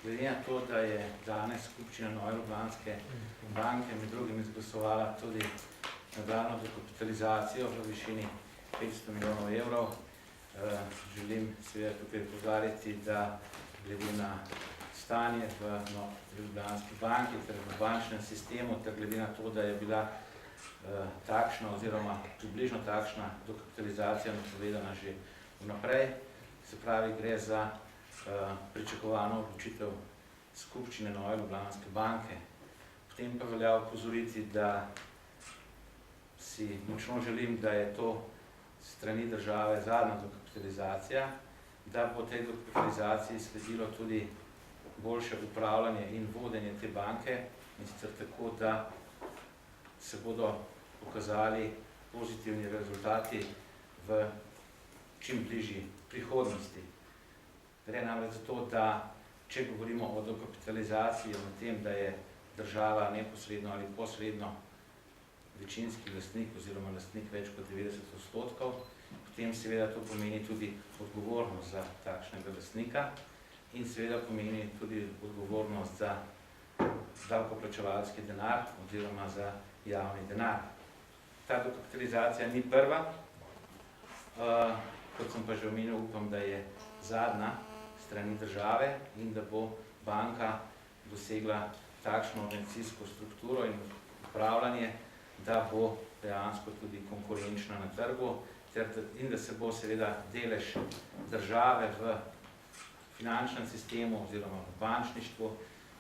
Glede na to, da je danes skupščina Nove Ljubljanske banke med drugim izglasovala tudi nadaljnjo dokapitalizacijo v višini 500 milijonov evrov, želim seveda tukaj poudariti, da glede na stanje v Ljubljanski banki ter v bančnem sistemu, ter glede na to, da je bila takšna oziroma približno takšna dokapitalizacija napovedana že vnaprej, se pravi, gre za pričakovano odločitev skupščine Nove Ljubljanske banke. Potem pa velja opozoriti, da si močno želim, da je to strani države zadnja dokapitalizacija, da bo tej dokapitalizaciji sledilo tudi boljše upravljanje in vodenje te banke, in sicer tako, da se bodo pokazali pozitivni rezultati v čim bližji prihodnosti. Gre namreč za to, da če govorimo o dokapitalizaciji, o tem, da je država neposredno ali posredno večinski lastnik oziroma lastnik več kot 90%, potem seveda to pomeni tudi odgovornost za takšnega lastnika in seveda pomeni tudi odgovornost za davkoplačevalski denar oziroma za javni denar. Ta dokapitalizacija ni prva, kot sem pa že omenil, upam, da je zadnja strani države in da bo banka dosegla takšno organizacijsko strukturo in upravljanje, da bo dejansko tudi konkurenčna na trgu in da se bo seveda delež države v finančnem sistemu oziroma v bančništvu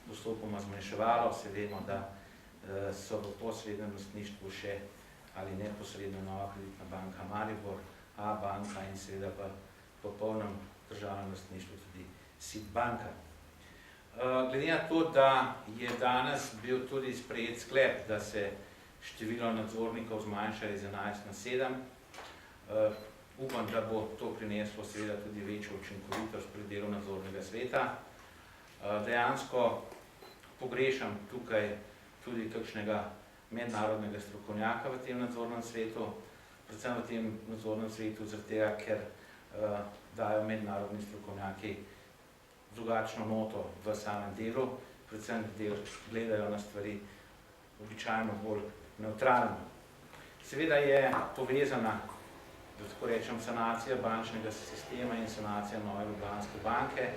postopoma zmanjševalo. Se vemo, da so v posrednem lastništvu še ali neposredno Nova kreditna banka Maribor, A-banka in seveda v popolnem državnem lastništvu tudi SID banka. Glede na to, da je danes bil tudi sprejet sklep, da se število nadzornikov zmanjša iz 11 na 7, upam, da bo to prineslo seveda tudi večjo učinkovitost pri delu nadzornega sveta. Dejansko pogrešam tukaj tudi kakšnega mednarodnega strokovnjaka v tem nadzornem svetu, predvsem v tem nadzornem svetu, zaradi tega, ker dajo mednarodni strokovnjaki drugačno noto v samem delu, predvsem gledajo na stvari običajno bolj nevtralno. Seveda je povezana, da tako rečem, sanacija bančnega sistema in sanacija Nove Ljubljanske banke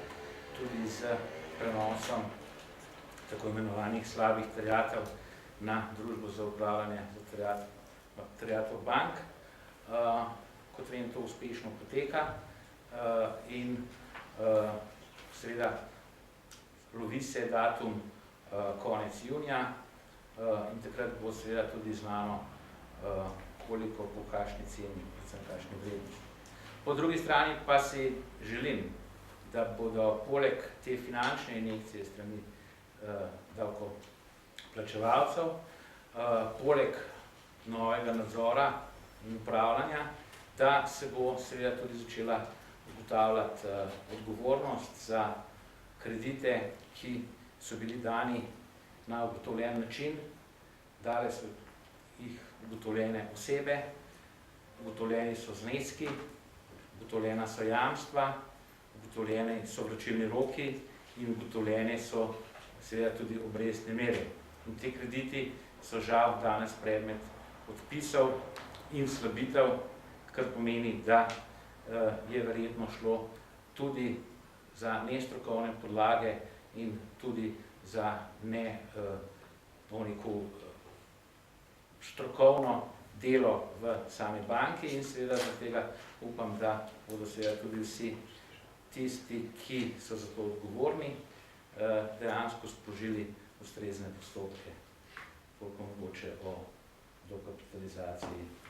tudi z prenosom tako imenovanih slabih terjatev na družbo za upravljanje terjatev bank. Kot vem, to uspešno poteka in seveda lovi se datum konec junija in takrat bo seveda tudi znano, koliko po kakšni ceni, predvsem kakšni vrednosti. Po drugi strani pa si želim, da bodo poleg te finančne injekcije strani davkoplačevalcev, poleg novega nadzora in upravljanja, da se bo seveda tudi začela ugotavljati odgovornost za kredite, ki so bili dani na ugotovljen način, dale so jih ugotovljene osebe, ugotovljeni so zneski, ugotovljena so jamstva, ugotovljeni so vračilni roki in ugotovljene so seveda tudi obrestne mere. In te krediti so žal danes predmet odpisov in slabitev, kar pomeni, da je verjetno šlo tudi za nestrokovne podlage in tudi za strokovno delo v sami banki in seveda zaradi tega upam, da bodo seveda tudi vsi tisti, ki so za to odgovorni, dejansko sprožili ustrezne postopke, koliko mogoče o dokapitalizaciji